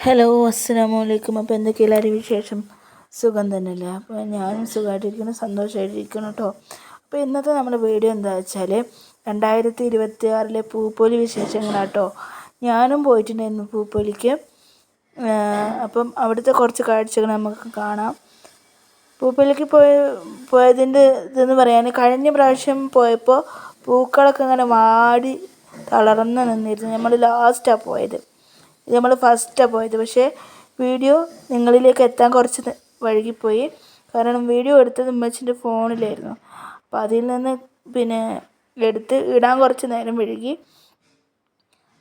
Hello, അസ്സലാമു അലൈക്കും. അപ്പോൾ എന്തൊക്കെ എല്ലാവരും വിശേഷം? സുഖം തന്നെയല്ലേ? അപ്പോൾ ഞാനും സുഖമായിട്ടിരിക്കണം, സന്തോഷമായിട്ടിരിക്കണം കേട്ടോ. അപ്പോൾ ഇന്നത്തെ നമ്മുടെ വീഡിയോ എന്താ വെച്ചാൽ 2026 പൂപ്പൊലി വിശേഷങ്ങളാട്ടോ. ഞാനും പോയിട്ടുണ്ടായിരുന്നു പൂപ്പൊലിക്ക്. അപ്പം അവിടുത്തെ കുറച്ച് കാഴ്ചകൾ നമുക്ക് കാണാം. പൂപ്പൊലിക്ക് പോയതിൻ്റെ ഇതെന്ന് പറയാൻ, കഴിഞ്ഞ പ്രാവശ്യം പോയപ്പോൾ പൂക്കളൊക്കെ ഇങ്ങനെ വാടി തളർന്ന് നിന്നിരുന്നു. നമ്മൾ ലാസ്റ്റാണ് പോയത്. ഇത് നമ്മൾ ഫസ്റ്റാണ് പോയത്. പക്ഷേ വീഡിയോ നിങ്ങളിലേക്ക് എത്താൻ കുറച്ച് വൈകിപ്പോയി. കാരണം വീഡിയോ എടുത്തത് ഉമ്മച്ചിൻ്റെ ഫോണിലായിരുന്നു. അപ്പോൾ അതിൽ നിന്ന് എടുത്ത് ഇടാൻ കുറച്ച് നേരം വൈകി.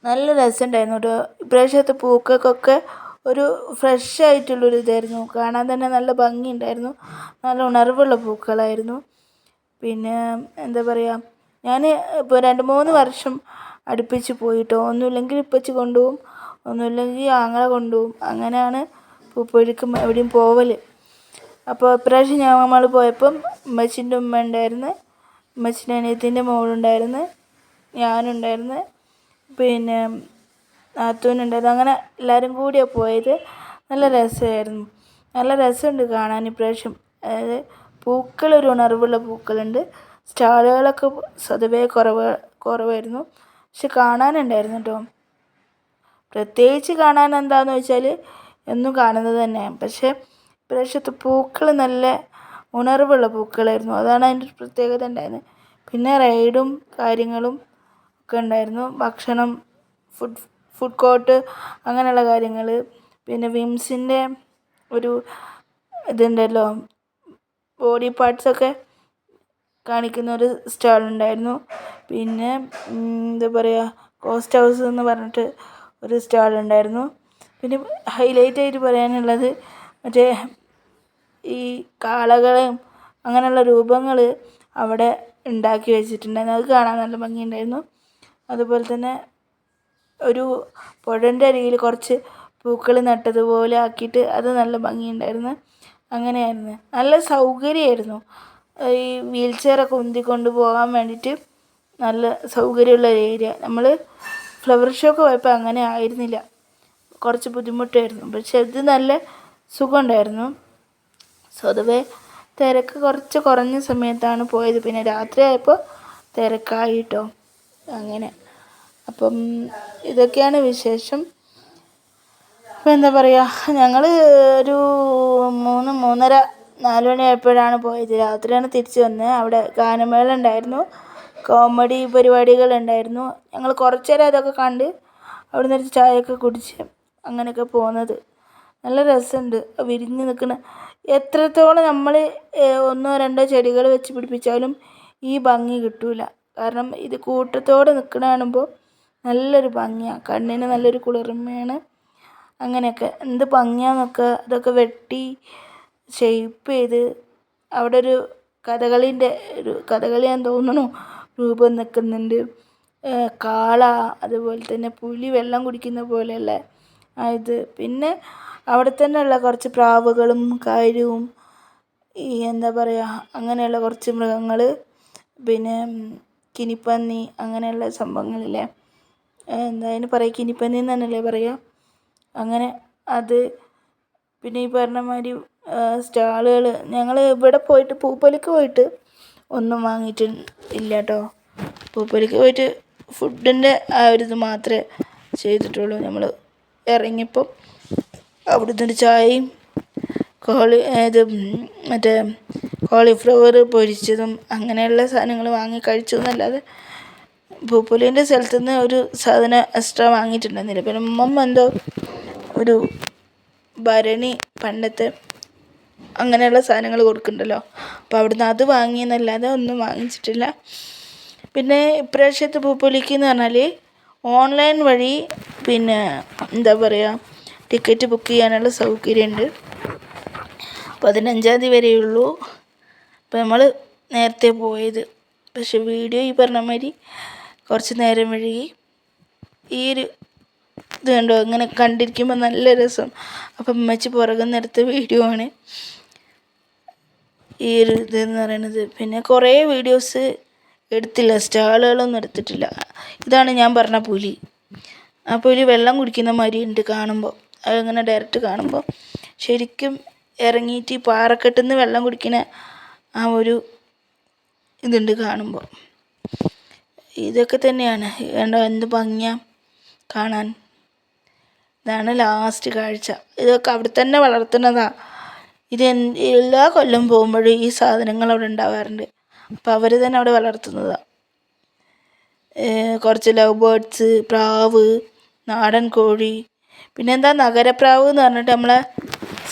നല്ല രസമുണ്ടായിരുന്നു കേട്ടോ. ഇപ്രാവശ്യത്തെ പൂക്കൾക്കൊക്കെ ഒരു ഫ്രഷ് ആയിട്ടുള്ളൊരു ഇതായിരുന്നു. കാണാൻ തന്നെ നല്ല ഭംഗിയുണ്ടായിരുന്നു. നല്ല ഉണർവുള്ള പൂക്കളായിരുന്നു. എന്താ പറയുക, ഞാൻ ഇപ്പോൾ 2-3 വർഷം അടുപ്പിച്ച് പോയിട്ടോ. ഒന്നുമില്ലെങ്കിൽ ഇപ്പച്ചി കൊണ്ടുപോകും, ഒന്നുമില്ലെങ്കിൽ ആങ്ങളെ കൊണ്ടുപോകും. അങ്ങനെയാണ് പൂപ്പൊലിക്ക് എവിടെയും പോവൽ. അപ്പോൾ ഇപ്രാവശ്യം നമ്മൾ പോയപ്പം ഉമ്മച്ചിൻ്റെ ഉമ്മ ഉണ്ടായിരുന്നു, ഉമ്മച്ചിൻ്റെ അനിയത്തിൻ്റെ മോളുണ്ടായിരുന്നു, ഞാനുണ്ടായിരുന്നു, നാത്തൂനുണ്ടായിരുന്നു. അങ്ങനെ എല്ലാവരും കൂടിയാണ് പോയത്. നല്ല രസമായിരുന്നു. നല്ല രസമുണ്ട് കാണാൻ ഇപ്രാവശ്യം. അതായത് പൂക്കളൊരു ഉണർവുള്ള പൂക്കളുണ്ട്. സ്റ്റാളുകളൊക്കെ സ്വതവേ കുറവായിരുന്നു. പക്ഷെ കാണാനുണ്ടായിരുന്നു കേട്ടോ. പ്രത്യേകിച്ച് കാണാൻ എന്താണെന്ന് വെച്ചാൽ എന്നും കാണുന്നത് തന്നെയാണ്. പക്ഷേ ഇപ്രാവശ്യത്തെ പൂക്കൾ നല്ല ഉണർവുള്ള പൂക്കളായിരുന്നു. അതാണ് അതിൻ്റെ ഒരു പ്രത്യേകത ഉണ്ടായിരുന്നത്. പിന്നെ റൈഡും കാര്യങ്ങളും ഒക്കെ ഉണ്ടായിരുന്നു. ഭക്ഷണം, ഫുഡ് കോർട്ട്, അങ്ങനെയുള്ള കാര്യങ്ങൾ. പിന്നെ വിംസിൻ്റെ ഒരു ഇതുണ്ടല്ലോ, ബോഡി പാർട്സൊക്കെ കാണിക്കുന്ന ഒരു സ്റ്റാളുണ്ടായിരുന്നു. പിന്നെ എന്താ പറയുക, കോസ്റ്റ് ഹൗസ് എന്ന് പറഞ്ഞിട്ട് ഒരു സ്റ്റാളുണ്ടായിരുന്നു. പിന്നെ ഹൈലൈറ്റായിട്ട് പറയാനുള്ളത് മറ്റേ ഈ കാളകളും അങ്ങനെയുള്ള രൂപങ്ങൾ അവിടെ ഉണ്ടാക്കി വെച്ചിട്ടുണ്ടായിരുന്നു. അത് കാണാൻ നല്ല ഭംഗിയുണ്ടായിരുന്നു. അതുപോലെ തന്നെ ഒരു പുഴൻ്റെ അരികിൽ കുറച്ച് പൂക്കൾ നട്ടതുപോലെ ആക്കിയിട്ട് അത് നല്ല ഭംഗിയുണ്ടായിരുന്നു. അങ്ങനെയായിരുന്നു. നല്ല സൗകര്യമായിരുന്നു. ഈ വീൽ ചെയറൊക്കെ ഉന്തിക്കൊണ്ട് പോകാൻ വേണ്ടിയിട്ട് നല്ല സൗകര്യമുള്ള ഏരിയ. നമ്മൾ ഫ്ലവർ ഷോക്ക് പോയപ്പോൾ അങ്ങനെ ആയിരുന്നില്ല, കുറച്ച് ബുദ്ധിമുട്ടായിരുന്നു. പക്ഷെ ഇത് നല്ല സുഖമുണ്ടായിരുന്നു. സ്വതവേ തിരക്ക് കുറച്ച് കുറഞ്ഞ സമയത്താണ് പോയത്. പിന്നെ രാത്രിയായപ്പോൾ തിരക്കായിട്ടോ. അങ്ങനെ അപ്പം ഇതൊക്കെയാണ് വിശേഷം. അപ്പം എന്താ പറയുക, ഞങ്ങൾ ഒരു 3-3:30-4 മണിയായപ്പോഴാണ് പോയത്. രാത്രിയാണ് തിരിച്ച് വന്നത്. അവിടെ ഗാനമേള ഉണ്ടായിരുന്നു, കോമഡി പരിപാടികളുണ്ടായിരുന്നു. ഞങ്ങൾ കുറച്ച് നേരം അതൊക്കെ കണ്ട് അവിടെ നിന്ന് ചായയൊക്കെ കുടിച്ച് അങ്ങനെയൊക്കെ പോകുന്നത്. നല്ല രസമുണ്ട്. വിരിഞ്ഞ് നിൽക്കുന്ന എത്രത്തോളം നമ്മൾ 1-2 ചെടികൾ വെച്ച് പിടിപ്പിച്ചാലും ഈ ഭംഗി കിട്ടില്ല. കാരണം ഇത് കൂട്ടത്തോടെ നിൽക്കണ കാണുമ്പോൾ നല്ലൊരു ഭംഗിയാണ്, കണ്ണിന് നല്ലൊരു കുളിർമയാണ്. അങ്ങനെയൊക്കെ എന്ത് ഭംഗിയാന്നൊക്കെ. അതൊക്കെ വെട്ടി ഷെയ്പ്പ് ചെയ്ത് അവിടെ ഒരു കഥകളിയാന്ന് തോന്നുന്നു രൂപം നിൽക്കുന്നുണ്ട്. കാള, അതുപോലെ തന്നെ പുലി വെള്ളം കുടിക്കുന്ന പോലെയുള്ള ഇത്. പിന്നെ അവിടെ തന്നെയുള്ള കുറച്ച് പ്രാവുകളും കഴുവും എന്താ പറയുക, അങ്ങനെയുള്ള കുറച്ച് മൃഗങ്ങൾ. പിന്നെ കിനിപ്പന്നി, അങ്ങനെയുള്ള സംഭവങ്ങളില്ലേ, എന്താ അതിന് പറയുക, കിനിപ്പന്നി എന്ന് തന്നെയല്ലേ പറയുക. അങ്ങനെ അത്. പിന്നെ ഈ പറഞ്ഞ മാതിരി സ്റ്റാളുകൾ. ഞങ്ങൾ ഇവിടെ പോയിട്ട് പൂപ്പൊലിക്ക് പോയിട്ട് ഒന്നും വാങ്ങിയിട്ടില്ല കേട്ടോ. പൂപ്പൊലിക്ക് പോയിട്ട് ഫുഡിൻ്റെ ആ ഒരു ഇത് മാത്രമേ ചെയ്തിട്ടുള്ളൂ. നമ്മൾ ഇറങ്ങിയപ്പം അവിടുന്ന് ഒരു ചായയും മറ്റേ കോളിഫ്ലവർ പൊരിച്ചതും അങ്ങനെയുള്ള സാധനങ്ങൾ വാങ്ങി കഴിച്ചു എന്നല്ലാതെ പൂപ്പൊലീൻ്റെ സ്ഥലത്തു നിന്ന് ഒരു സാധനം എക്സ്ട്രാ വാങ്ങിയിട്ടുണ്ടായിരുന്നില്ല. പിന്നെ ഉമ്മ എന്തോ ഒരു ഭരണി, പണ്ടത്തെ അങ്ങനെയുള്ള സാധനങ്ങൾ കൊടുക്കുന്നുണ്ടല്ലോ, അപ്പോൾ അവിടുന്ന് അത് വാങ്ങിയെന്നല്ലാതെ ഒന്നും വാങ്ങിച്ചിട്ടില്ല. പിന്നെ ഇപ്രാവശ്യത്തെ പൂപ്പൊലിക്ക് എന്ന് പറഞ്ഞാൽ ഓൺലൈൻ വഴി എന്താ പറയുക, ടിക്കറ്റ് ബുക്ക് ചെയ്യാനുള്ള സൗകര്യമുണ്ട്. 15-ാം തീയതി വരെയുള്ളൂ. അപ്പോൾ നമ്മൾ നേരത്തെ പോയത്. പക്ഷെ വീഡിയോ ഈ പറഞ്ഞ മാതിരി കുറച്ച് നേരം വഴുകി. ഈ ഒരു ഇത് കണ്ടോ, ഇങ്ങനെ കണ്ടിരിക്കുമ്പോൾ നല്ല രസം. അപ്പം ഉമ്മച്ചി പുറകെ നിന്നെടുത്ത വീഡിയോ ആണ് ഈ ഒരു ഇതെന്ന് പറയണത്. പിന്നെ കുറേ വീഡിയോസ് എടുത്തില്ല, സ്റ്റാളുകളൊന്നും എടുത്തിട്ടില്ല. ഇതാണ് ഞാൻ പറഞ്ഞ പുലി. ആ പുലി വെള്ളം കുടിക്കുന്ന മാതിരി ഉണ്ട് കാണുമ്പോൾ. അങ്ങനെ ഡയറക്റ്റ് കാണുമ്പോൾ ശരിക്കും ഇറങ്ങിയിട്ട് ഈ പാറക്കെട്ടിൽ നിന്ന് വെള്ളം കുടിക്കുന്ന ആ ഒരു ഇതുണ്ട് കാണുമ്പോൾ. ഇതൊക്കെ തന്നെയാണ് കണ്ടോ, എന്ത് ഭംഗിയാണ് കാണാൻ. ഇതാണ് ലാസ്റ്റ് കാഴ്ച. ഇതൊക്കെ അവിടെ തന്നെ വളർത്തുന്നതാണ്. ഇത് എല്ലാ കൊല്ലം പോകുമ്പോഴും ഈ സാധനങ്ങൾ അവിടെ ഉണ്ടാവാറുണ്ട്. അപ്പോൾ അവർ തന്നെ അവിടെ വളർത്തുന്നതാണ്. കുറച്ച് ലവ് ബേർഡ്സ്, പ്രാവ്, നാടൻ കോഴി, പിന്നെന്താ നഗരപ്രാവ് എന്ന് പറഞ്ഞിട്ട് നമ്മളെ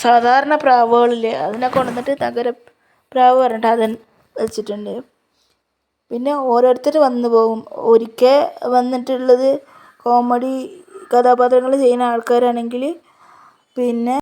സാധാരണ പ്രാവുകളില്ലേ അതിനെ കൊണ്ടുവന്നിട്ട് നഗരപ്രാവ് പറഞ്ഞിട്ട് അത് വെച്ചിട്ടുണ്ട്. പിന്നെ ഓരോരുത്തർ വന്നു പോകും. ഒരിക്കൽ വന്നിട്ടുള്ളത് കോമഡി കഥാപാത്രങ്ങൾ ചെയ്യുന്ന ആൾക്കാരാണെങ്കിൽ പിന്നെ